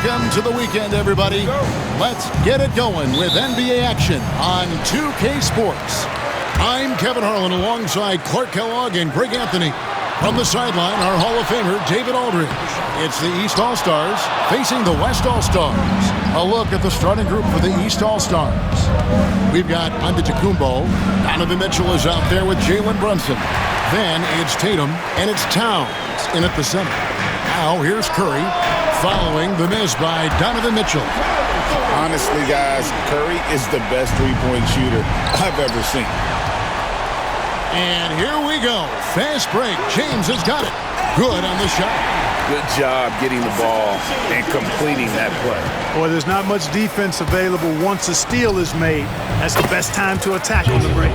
Welcome to the weekend, everybody. Let's get it going with NBA action on 2K Sports. I'm Kevin Harlan alongside Clark Kellogg and Greg Anthony. From the sideline, our Hall of Famer, David Aldridge. It's the East All Stars facing the West All Stars. A look at the starting group for the East All Stars. We've got Antetokounmpo. Donovan Mitchell is out there with Jalen Brunson. Then it's Tatum and it's Towns in at the center. Now here's Curry, following the miss by Donovan Mitchell. Honestly, guys, Curry is the best three-point shooter I've ever seen. And here we go. Fast break. James has got it. Good on the shot. Good job getting the ball and completing that play. Boy, there's not much defense available once a steal is made. That's the best time to attack on the break.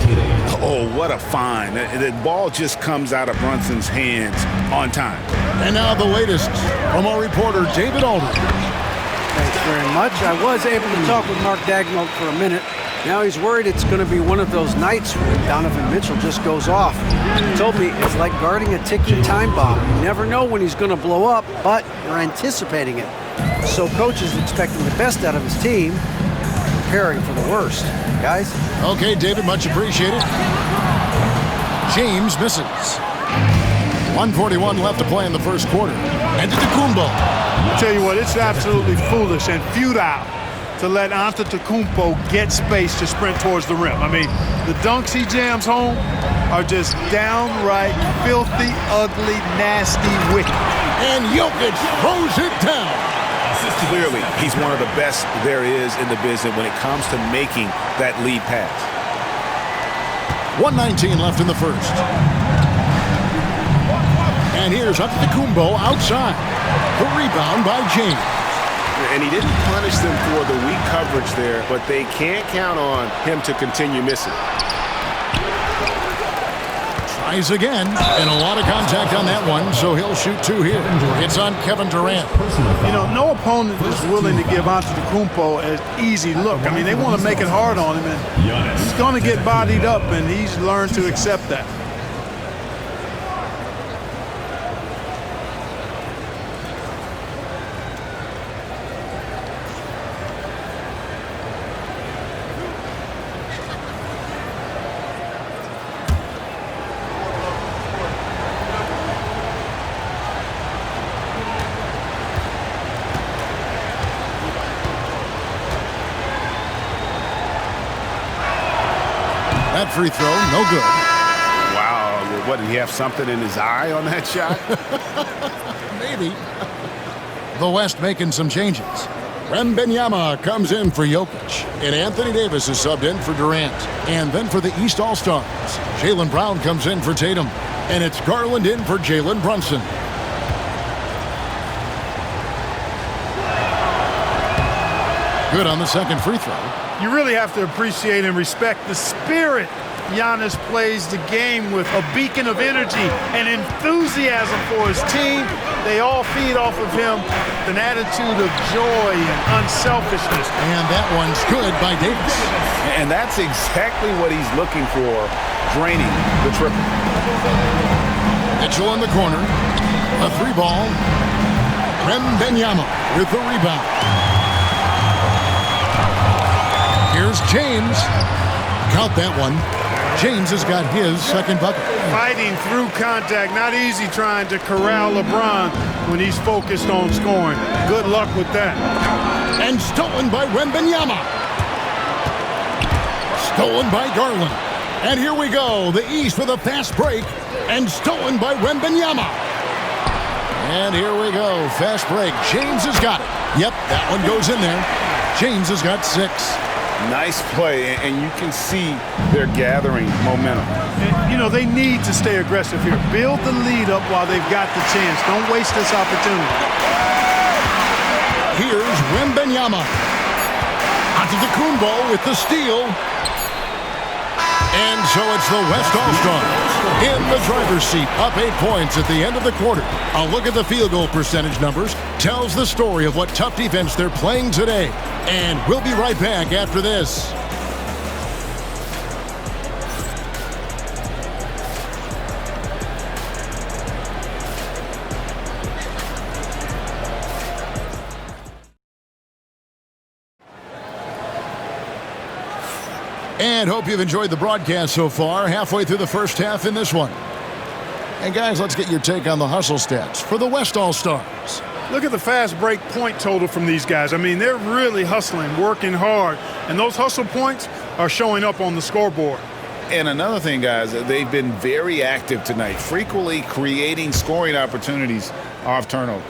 Oh, what a find. The ball just comes out of Brunson's hands on time. And now the latest from our reporter, David Aldridge. Thanks very much. I was able to talk with Mark Dagnall for a minute. Now he's worried it's going to be one of those nights when Donovan Mitchell just goes off. He told me it's like guarding a ticking time bomb. You never know when he's going to blow up, but you're anticipating it. So coach is expecting the best out of his team, preparing for the worst. Guys? Okay, David, much appreciated. James misses. 1:41 left to play in the first quarter. Antetokounmpo. I'll tell you what, it's absolutely foolish and futile to let Antetokounmpo get space to sprint towards the rim. I mean, the dunks he jams home are just downright filthy, ugly, nasty, wicked. And Jokic throws it down. Clearly, he's one of the best there is in the business when it comes to making that lead pass. 1:19 left in the first. And here's Antetokounmpo outside. The rebound by James. And he didn't punish them for the weak coverage there, but they can't count on him to continue missing. Tries again, and a lot of contact on that one, so he'll shoot two here. It's on Kevin Durant. You know, no opponent is willing to give Antetokounmpo an easy look. I mean, they want to make it hard on him, and he's going to get bodied up, and he's learned to accept that. That free throw, no good. Wow, what, did he have something in his eye on that shot? Maybe. The West making some changes. Wembanyama comes in for Jokic, and Anthony Davis is subbed in for Durant. And then for the East All-Stars, Jaylen Brown comes in for Tatum, and it's Garland in for Jalen Brunson. Good on the second free throw. You really have to appreciate and respect the spirit Giannis plays the game with, a beacon of energy and enthusiasm for his team. They all feed off of him, an attitude of joy and unselfishness. And that one's good by Davis. And that's exactly what he's looking for, draining the triple. Mitchell in the corner. A three ball. Wembanyama with the rebound. Here's James. Count that one. James has got his second bucket. Fighting through contact. Not easy trying to corral LeBron when he's focused on scoring. Good luck with that. And stolen by Wembanyama. Stolen by Garland. And here we go. The East with a fast break. And stolen by Wembanyama. And here we go. Fast break. James has got it. Yep, that one goes in there. James has got 6. Nice play, and you can see they're gathering momentum. And, you know, they need to stay aggressive here. Build the lead up while they've got the chance. Don't waste this opportunity. Here's Wembanyama. Antetokounmpo with the steal. And so it's the West All-Stars in the driver's seat, up 8 points at the end of the quarter. A look at the field goal percentage numbers tells the story of what tough defense they're playing today. And we'll be right back after this. And hope you've enjoyed the broadcast so far, halfway through the first half in this one. And guys, let's get your take on the hustle stats for the West All Stars. Look at the fast break point total from these guys. I mean, they're really hustling, working hard, and those hustle points are showing up on the scoreboard. And another thing, guys, they've been very active tonight, frequently creating scoring opportunities off turnovers.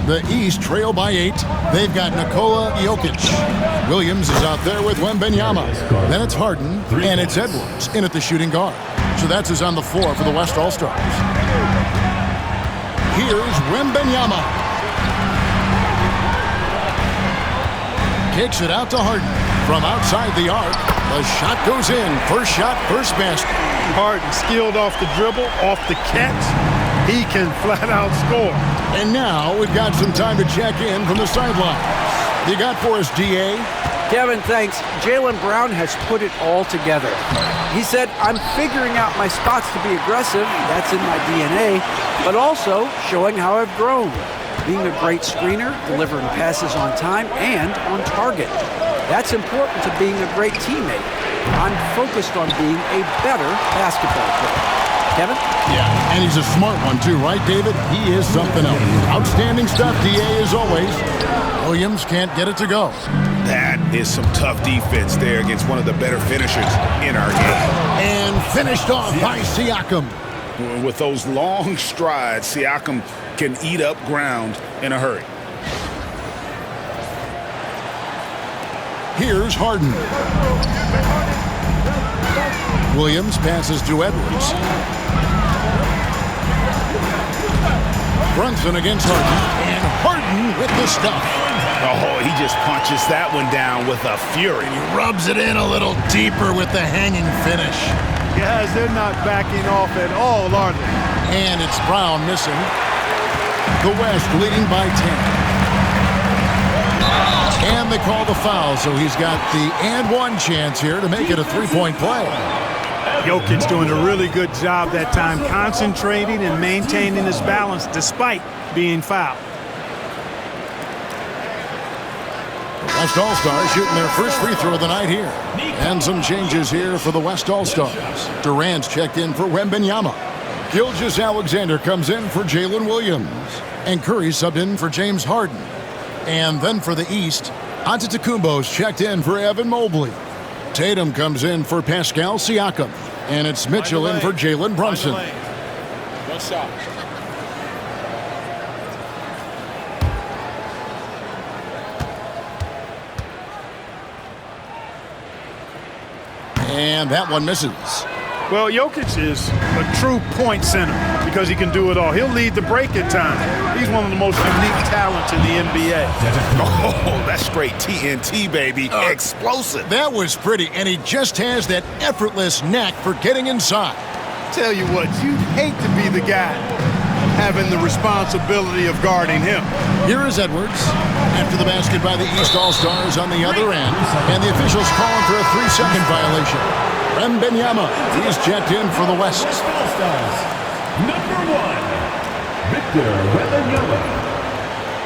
The East trail by 8. They've got Nikola Jokic. Williams is out there with Wembanyama. Then it's Harden, and it's Edwards in at the shooting guard. So that's who's on the floor for the West All Stars. Here's Wembanyama. Kicks it out to Harden. From outside the arc, the shot goes in. First shot, first basket. Harden skilled off the dribble, off the catch. He can flat out score. And now we've got some time to check in from the sideline. You got for us, D.A.? Kevin, thanks. Jaylen Brown has put it all together. He said, I'm figuring out my spots to be aggressive. That's in my DNA. But also showing how I've grown. Being a great screener, delivering passes on time and on target. That's important to being a great teammate. I'm focused on being a better basketball player. Kevin? Yeah, and he's a smart one too, right, David? He is something else. Outstanding stuff, D.A., as always. Williams can't get it to go. That is some tough defense there against one of the better finishers in our game. And finished off by Siakam. With those long strides, Siakam can eat up ground in a hurry. Here's Harden. Williams passes to Edwards. Brunson against Harden, and Harden with the stuff. Oh, he just punches that one down with a fury. He rubs it in a little deeper with the hanging finish. Guys, they're not backing off at all, are they? And it's Brown missing. The West leading by 10. And they call the foul, so he's got the and one chance here to make it a three-point play. Jokic doing a really good job that time, concentrating and maintaining his balance despite being fouled. West All-Stars shooting their first free throw of the night here. And some changes here for the West All-Stars. Durant's checked in for Wembanyama. Gilgeous-Alexander comes in for Jalen Williams. And Curry subbed in for James Harden. And then for the East, Antetokounmpo's checked in for Evan Mobley. Tatum comes in for Pascal Siakam. And it's Mitchell in for Jalen Brunson. One shot. And that one misses. Well, Jokic is a true point center because he can do it all. He'll lead the break at times. He's one of the most unique talents in the NBA. Oh, that's straight TNT, baby. Explosive. That was pretty, and he just has that effortless knack for getting inside. Tell you what, you'd hate to be the guy having the responsibility of guarding him. Here is Edwards. After the basket by the East All-Stars on the other end, and the officials calling for a 3-second violation. Wembanyama, he's checked in for the West. Number 1, Victor Wembanyama.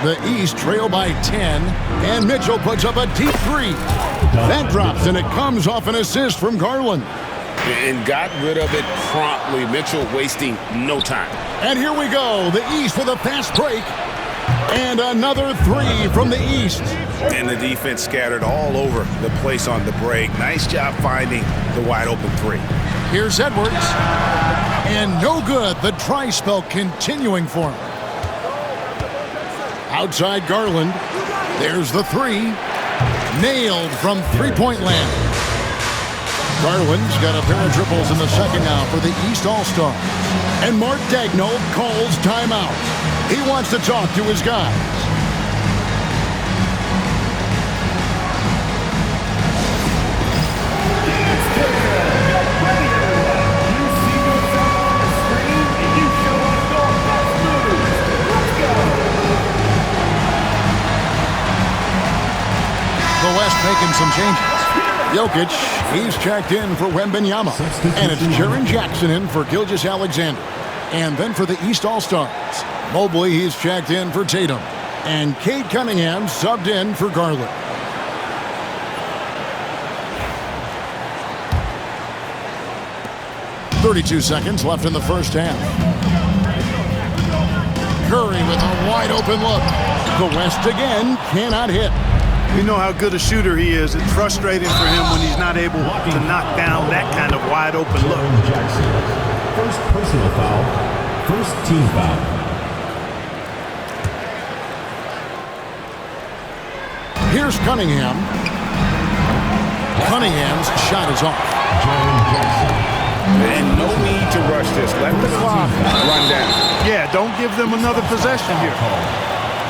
The East trail by 10, and Mitchell puts up a deep three. That drops, and it comes off an assist from Garland. And got rid of it promptly. Mitchell wasting no time. And here we go, the East with a fast break. And another three from the East. And the defense scattered all over the place on the break. Nice job finding the wide open three. Here's Edwards. And no good. The try spell continuing for him. Outside Garland. There's the three. Nailed from three-point land. Garland's got a pair of triples in the second now for the East All-Star. And Mark Daigneault calls timeout. He wants to talk to his guys. The West making some changes. Jokic, he's checked in for Wembanyama. And it's Jaren Jackson in for Gilgeous-Alexander. And then for the East All-Stars, Mobley, he's checked in for Tatum. And Cade Cunningham subbed in for Garland. 32 seconds left in the first half. Curry with a wide open look. The West again cannot hit. We know how good a shooter he is. It's frustrating for him when he's not able to knock down that kind of wide open look. Jackson. First personal foul. First team foul. Here's Cunningham. Cunningham's shot is off. And no need to rush this. Let the clock run down. Yeah, don't give them another possession here.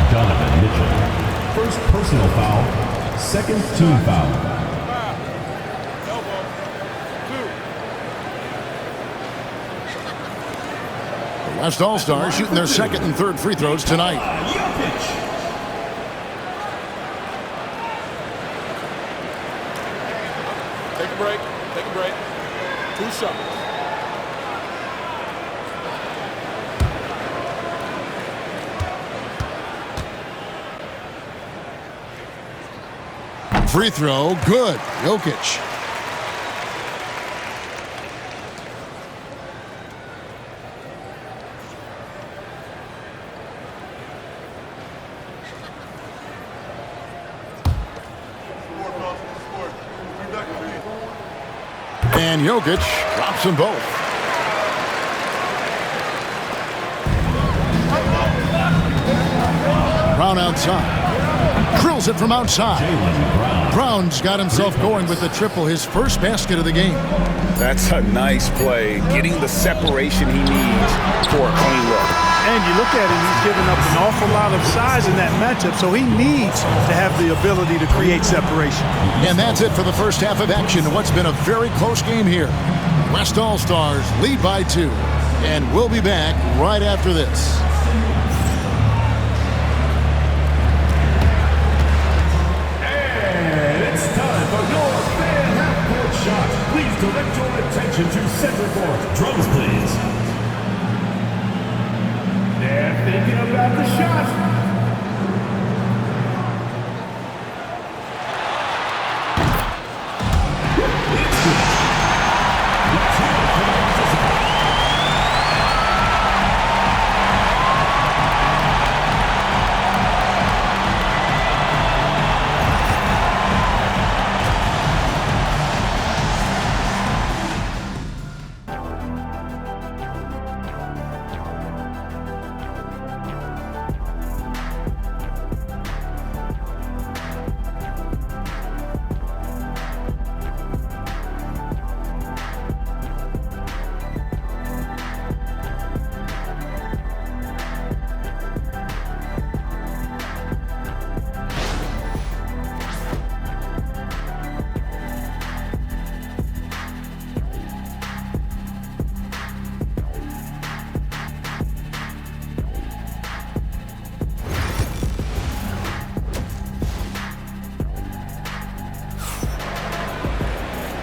Donovan Mitchell. First personal foul. Second team foul. The West All Stars shooting their second and third free throws tonight. Take a break. Take a break. 2 shots. Free throw, good. Jokic. And Jokic drops them both. Brown outside. Drills it from outside. Brown's got himself going with the triple, his first basket of the game. That's a nice play, getting the separation he needs for a clean look. And you look at him, he's giving up an awful lot of size in that matchup, so he needs to have the ability to create separation. And that's it for the first half of action in what's been a very close game here. West All Stars lead by 2. And we'll be back right after this. Please direct your attention to center court. Drums, please. They're thinking about the shot.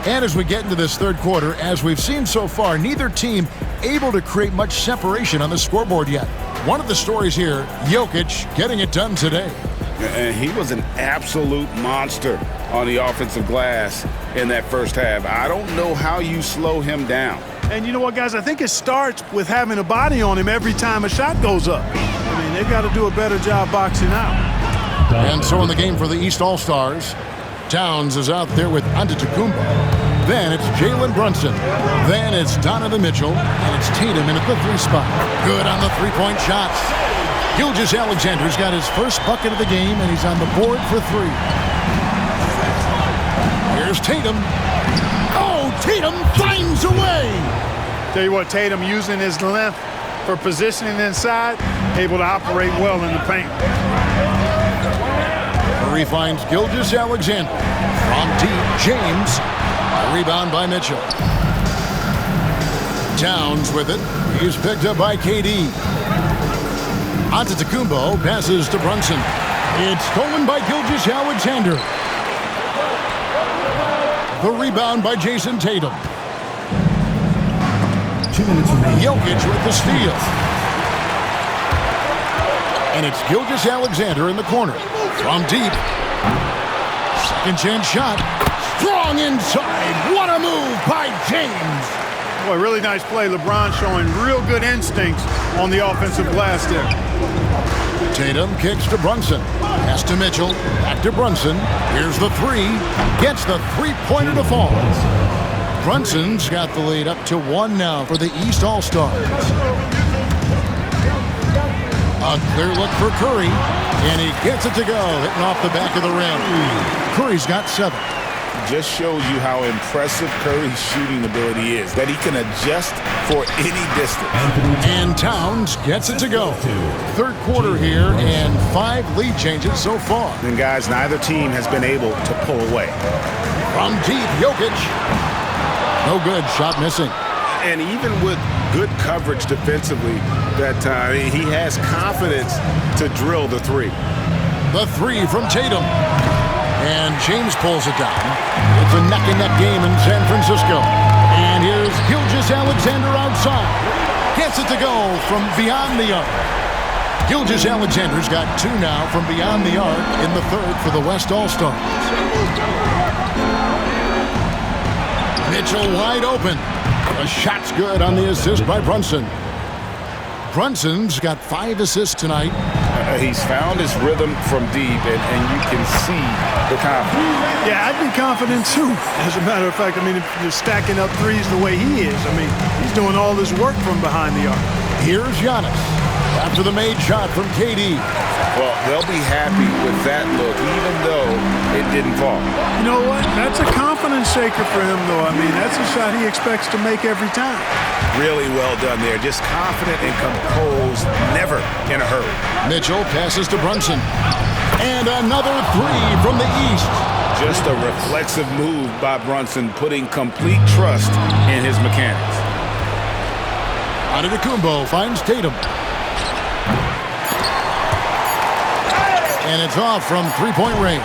And as we get into this third quarter, as we've seen so far, neither team able to create much separation on the scoreboard yet. One of the stories here, Jokic getting it done today. And he was an absolute monster on the offensive glass in that first half. I don't know how you slow him down. And you know what, guys? I think it starts with having a body on him every time a shot goes up. I mean, they've got to do a better job boxing out. And so in the game for the East All Stars, Towns is out there with Antetokounmpo. Then it's Jalen Brunson. Then it's Donovan Mitchell. And it's Tatum in at the 3 spot. Good on the 3-point shots. Gilgeous-Alexander's got his first bucket of the game, and he's on the board for 3. Here's Tatum. Oh, Tatum finds a way. Tell you what, Tatum using his length for positioning inside, able to operate well in the paint. Curry finds Gilgeous-Alexander. From deep, James. A rebound by Mitchell. Towns with it. He's picked up by KD. Antetokounmpo passes to Brunson. It's stolen by Gilgeous-Alexander. The rebound by Jason Tatum. 2 minutes remaining. Jokic with the steal. And it's Gilgeous-Alexander in the corner. From deep. Second chance shot. Strong inside. What a move by James. Boy, really nice play. LeBron showing real good instincts on the offensive glass there. Tatum kicks to Brunson. Pass to Mitchell. Back to Brunson. Here's the three. Gets the three-pointer to fall. Brunson's got the lead up to 1 now for the East All Stars. A clear look for Curry, and he gets it to go, hitting off the back of the rim. Curry's got 7. Just shows you how impressive Curry's shooting ability is, that he can adjust for any distance. And Towns gets it to go. Third quarter here, and 5 lead changes so far. And guys, neither team has been able to pull away. From deep, Jokic. No good, shot missing. And even with good coverage defensively, that he has confidence to drill the three. The three from Tatum. And James pulls it down. It's a neck-and-neck game in San Francisco. And here's Gilgeous-Alexander outside. Gets it to go from beyond the arc. Gilgeous-Alexander's got 2 now from beyond the arc in the third for the West All Stars. Mitchell wide open. The shot's good on the assist by Brunson. Brunson's got 5 assists tonight. He's found his rhythm from deep, and you can see the confidence. Yeah, I'd be confident too. As a matter of fact, I mean, if you're stacking up threes the way he is, I mean, he's doing all this work from behind the arc. Here's Giannis after the made shot from KD. Well, they'll be happy with that look, even though it didn't fall. You know what? That's a confidence shaker for him, though. I mean, that's a shot he expects to make every time. Really well done there. Just confident and composed, never in a hurry. Mitchell passes to Brunson. And another 3 from the East. Just a reflexive move by Brunson, putting complete trust in his mechanics. Antetokounmpo finds Tatum. And it's off from three-point range.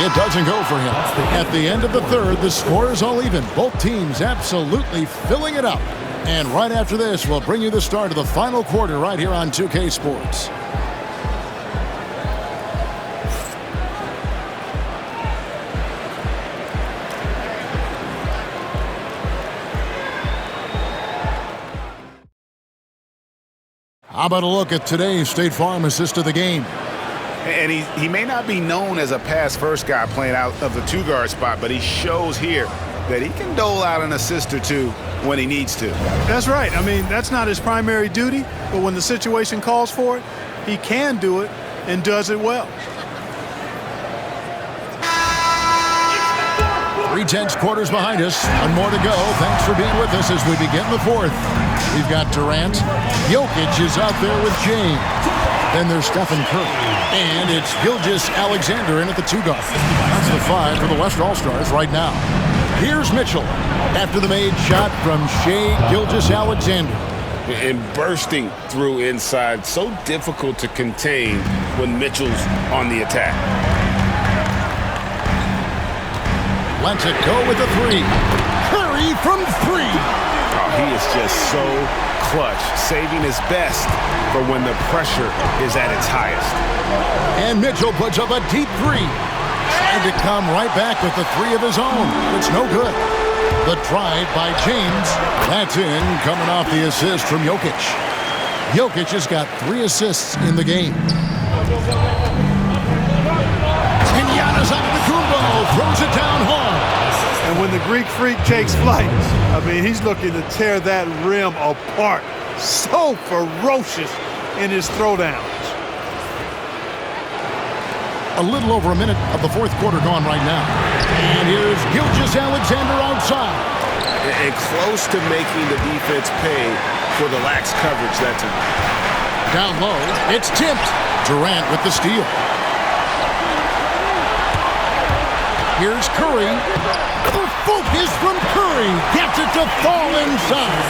It doesn't go for him. At the end of the third, the score is all even. Both teams absolutely filling it up. And right after this, we'll bring you the start of the final quarter right here on 2K Sports. How about a look at today's State Farm assist of the game? And he may not be known as a pass-first guy playing out of the 2-guard spot, but he shows here that he can dole out an assist or 2 when he needs to. That's right. I mean, that's not his primary duty, but when the situation calls for it, he can do it and does it well. 3 quarters behind us. 1 more to go. Thanks for being with us as we begin the fourth. We've got Durant. Jokic is out there with James. Then there's Stephen Curry. And it's Gilgeous-Alexander in at the 2-guard. That's the 5 for the West All Stars right now. Here's Mitchell after the made shot from Shai Gilgeous-Alexander. And bursting through inside. So difficult to contain when Mitchell's on the attack. Lets it go with the 3. Curry from 3. Oh, he is just so clutch, saving his best for when the pressure is at its highest. And Mitchell puts up a deep 3. Trying to come right back with the 3 of his own. It's no good. The drive by James. That's in, coming off the assist from Jokic. Jokic has got 3 assists in the game. And Giannis Antetokounmpo throws it down home. And when the Greek Freak takes flight, I mean, he's looking to tear that rim apart. So ferocious in his throwdowns. A little over a minute of the fourth quarter gone right now. And here's Gilgeous-Alexander outside. And close to making the defense pay for the lax coverage that time. Down low, it's tipped. Durant with the steal. Here's Curry. The focus from Curry gets it to fall inside.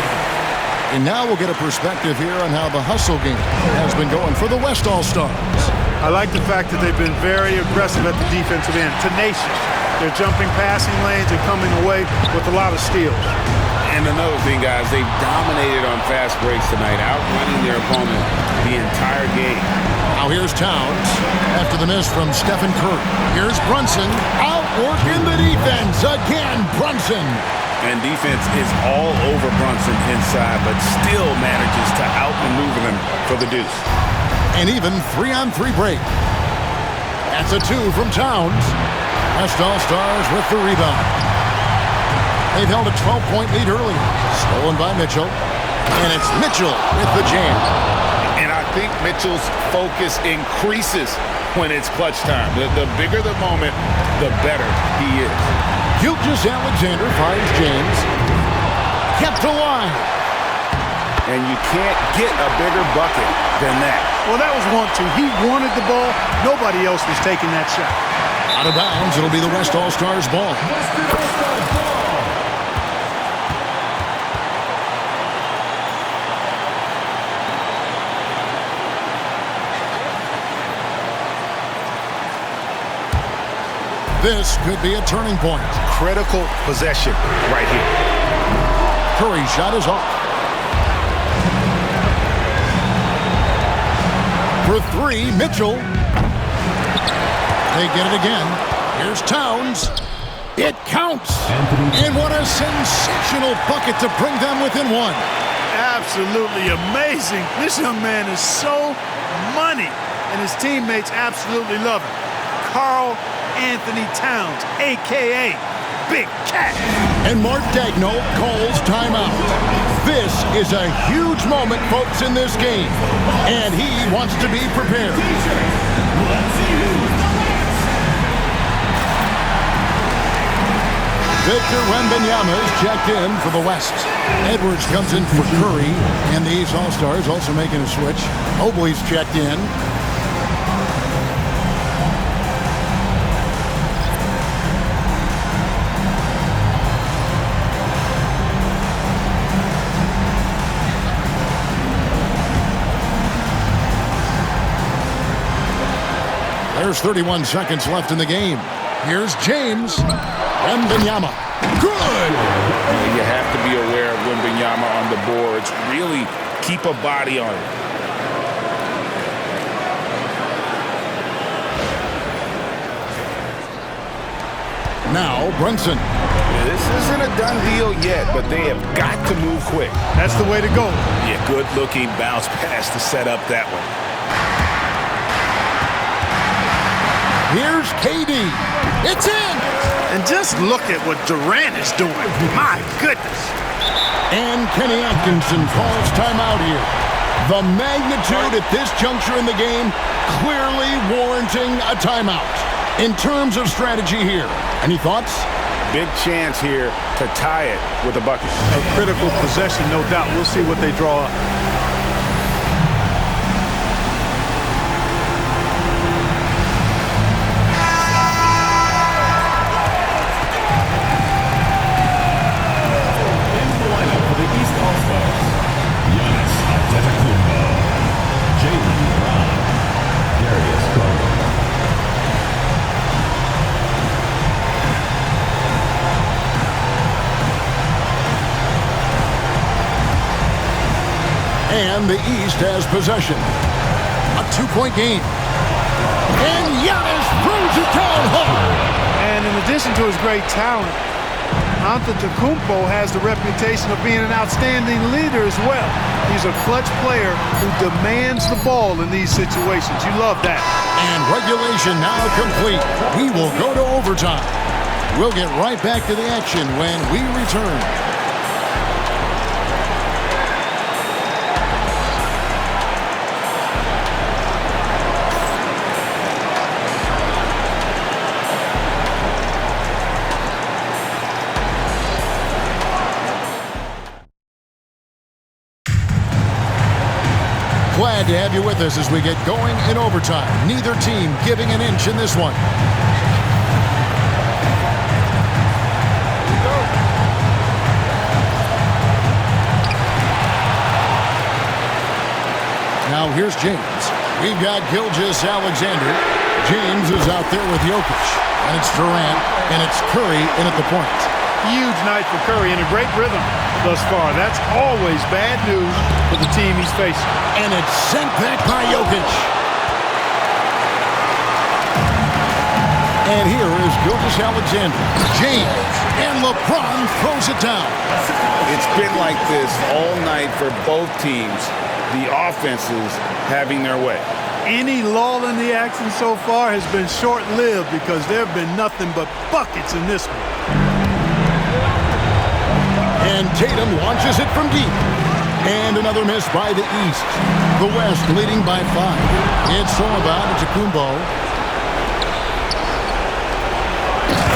And now we'll get a perspective here on how the hustle game has been going for the West All Stars. I like the fact that they've been very aggressive at the defensive end, tenacious. They're jumping passing lanes and coming away with a lot of steals. And another thing, guys, they've dominated on fast breaks tonight, outrunning their opponent the entire game. Now here's Towns after the miss from Stephen Curry. Here's Brunson, outworking the defense. Again, Brunson. And defense is all over Brunson inside, but still manages to outmaneuver them for the deuce. An even 3-on-3 break. That's a 2 from Towns. West All Stars with the rebound. They've held a 12-point lead early. Stolen by Mitchell. And it's Mitchell with the jam. And I think Mitchell's focus increases when it's clutch time. The bigger the moment, the better he is. Gilgeous-Alexander finds James. Kept alive. And you can't get a bigger bucket than that. Well, that was 1-2. He wanted the ball. Nobody else was taking that shot. Out of bounds, it'll be the West All Stars ball. This could be a turning point. Critical possession right here. Curry's shot is off. For 3, Mitchell. They get it again. Here's Towns. It counts. And what a sensational bucket to bring them within 1. Absolutely amazing. This young man is so money, and his teammates absolutely love him. Karl Anthony Towns, a.k.a. Big Cat. And Mark Daigneault calls timeout. This is a huge moment, folks, in this game. And he wants to be prepared. Victor Wembanyama is checked in for the West. Edwards comes in for Curry. And the East All-Stars also making a switch. Mobley's checked in. There's 31 seconds left in the game. Here's James. Wembanyama. Good! You have to be aware of Wembanyama on the boards. Really keep a body on it. Now Brunson. This isn't a done deal yet, but they have got to move quick. That's the way to go. Yeah, good-looking bounce pass to set up that one. Here's KD. It's in! And just look at what Durant is doing. My goodness. And Kenny Atkinson calls timeout here. The magnitude at this juncture in the game clearly warranting a timeout. In terms of strategy here, any thoughts? Big chance here to tie it with a bucket. A critical possession, no doubt. We'll see what they draw up. And the East has possession. A 2-point game. And Giannis throws it down hard. And in addition to his great talent, Antetokounmpo has the reputation of being an outstanding leader as well. He's a clutch player who demands the ball in these situations. You love that. And regulation now complete. We will go to overtime. We'll get right back to the action when we return. Glad to have you with us as we get going in overtime. Neither team giving an inch in this one. Now here's James. We've got Gilgeous-Alexander. James is out there with Jokic. And it's Durant. And it's Curry in at the point. Huge night for Curry and a great rhythm thus far. That's always bad news for the team he's facing. And it's sent back by Jokic. And here is Gilgeous-Alexander. James. And LeBron throws it down. It's been like this all night for both teams. The offenses having their way. Any lull in the action so far has been short-lived because there have been nothing but buckets in this one. And Tatum launches it from deep. And another miss by the East. The West leading by 5. It's all about Antetokounmpo.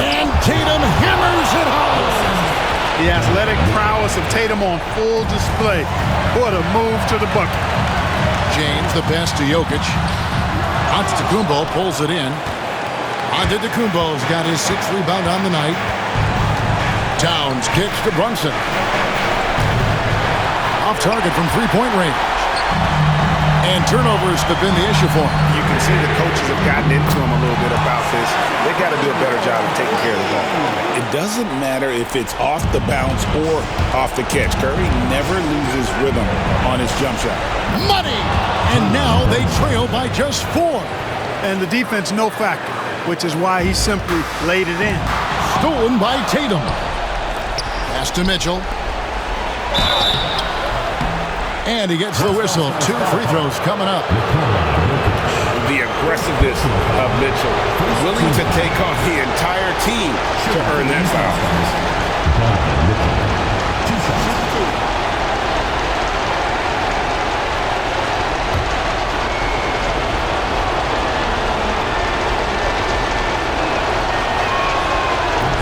And Tatum hammers it home. The athletic prowess of Tatum on full display. What a move to the bucket. James, the pass to Jokic. Antetokounmpo pulls it in. Antetokounmpo's got his 6th rebound on the night. Towns kicks to Brunson. Off target from three-point range. And turnovers have been the issue for him. You can see the coaches have gotten into him a little bit about this. They got to do a better job of taking care of the ball. It doesn't matter if it's off the bounce or off the catch. Curry never loses rhythm on his jump shot. Money! And now they trail by just 4. And the defense no factor, which is why he simply laid it in. Stolen by Tatum. Pass to Mitchell. And he gets the whistle. 2 free throws coming up. The aggressiveness of Mitchell, willing to take on the entire team to earn that foul.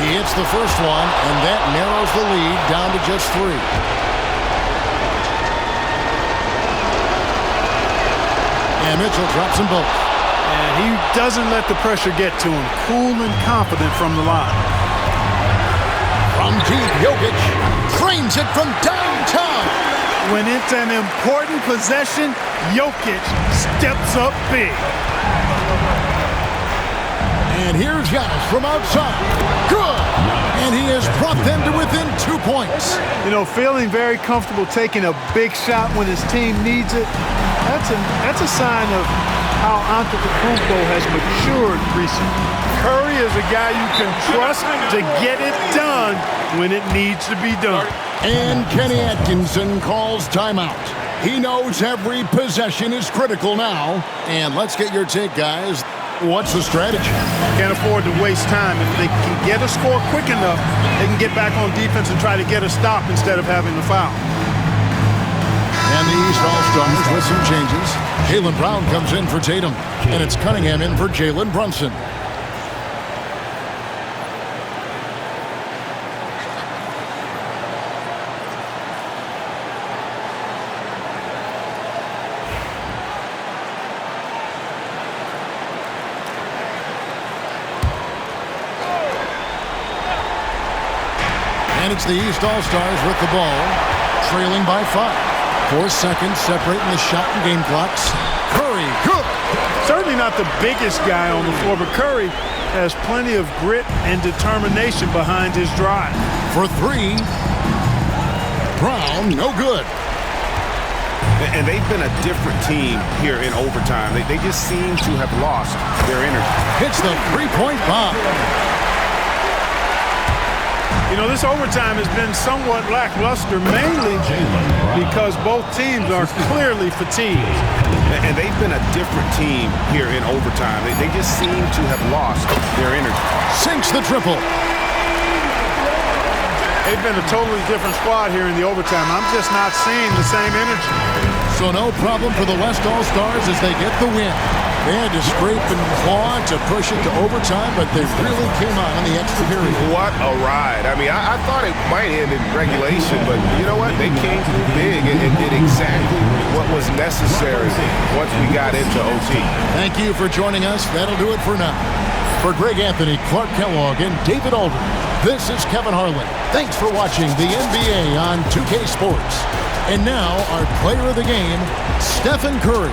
He hits the first one, and that narrows the lead down to just 3. And Mitchell drops them both. And he doesn't let the pressure get to him. Cool and confident from the line. From deep, Jokic frames it from downtown. When it's an important possession, Jokic steps up big. And here's Giannis from outside. Good! And he has brought them to within 2 points. You know, feeling very comfortable taking a big shot when his team needs it. That's a sign of how Antetokounmpo has matured recently. Curry is a guy you can trust to get it done when it needs to be done. And Kenny Atkinson calls timeout. He knows every possession is critical now. And let's get your take, guys. What's the strategy? Can't afford to waste time. If they can get a score quick enough, they can get back on defense and try to get a stop instead of having the foul. And the East All Stars with some changes. Jaylen Brown comes in for Tatum. And it's Cunningham in for Jalen Brunson. And it's the East All Stars with the ball, trailing by 5. 4 seconds separating the shot and game clocks. Curry, good. Certainly not the biggest guy on the floor, but Curry has plenty of grit and determination behind his drive. For 3. Brown, no good. And they've been a different team here in overtime. They just seem to have lost their energy. Hits the 3-point bomb. You know, this overtime has been somewhat lackluster, mainly because both teams are clearly fatigued. And they've been a different team here in overtime. They just seem to have lost their energy. Sinks the triple. They've been a totally different squad here in the overtime. I'm just not seeing the same energy. So no problem for the West All Stars as they get the win. They had to scrape and claw to push it to overtime, but they really came on in the extra period. What a ride. I mean, I thought it might end in regulation, but you know what? They came through big and did exactly what was necessary once we got into OT. Thank you for joining us. That'll do it for now. For Greg Anthony, Clark Kellogg, and David Aldridge, this is Kevin Harlan. Thanks for watching the NBA on 2K Sports. And now, our player of the game, Stephen Curry.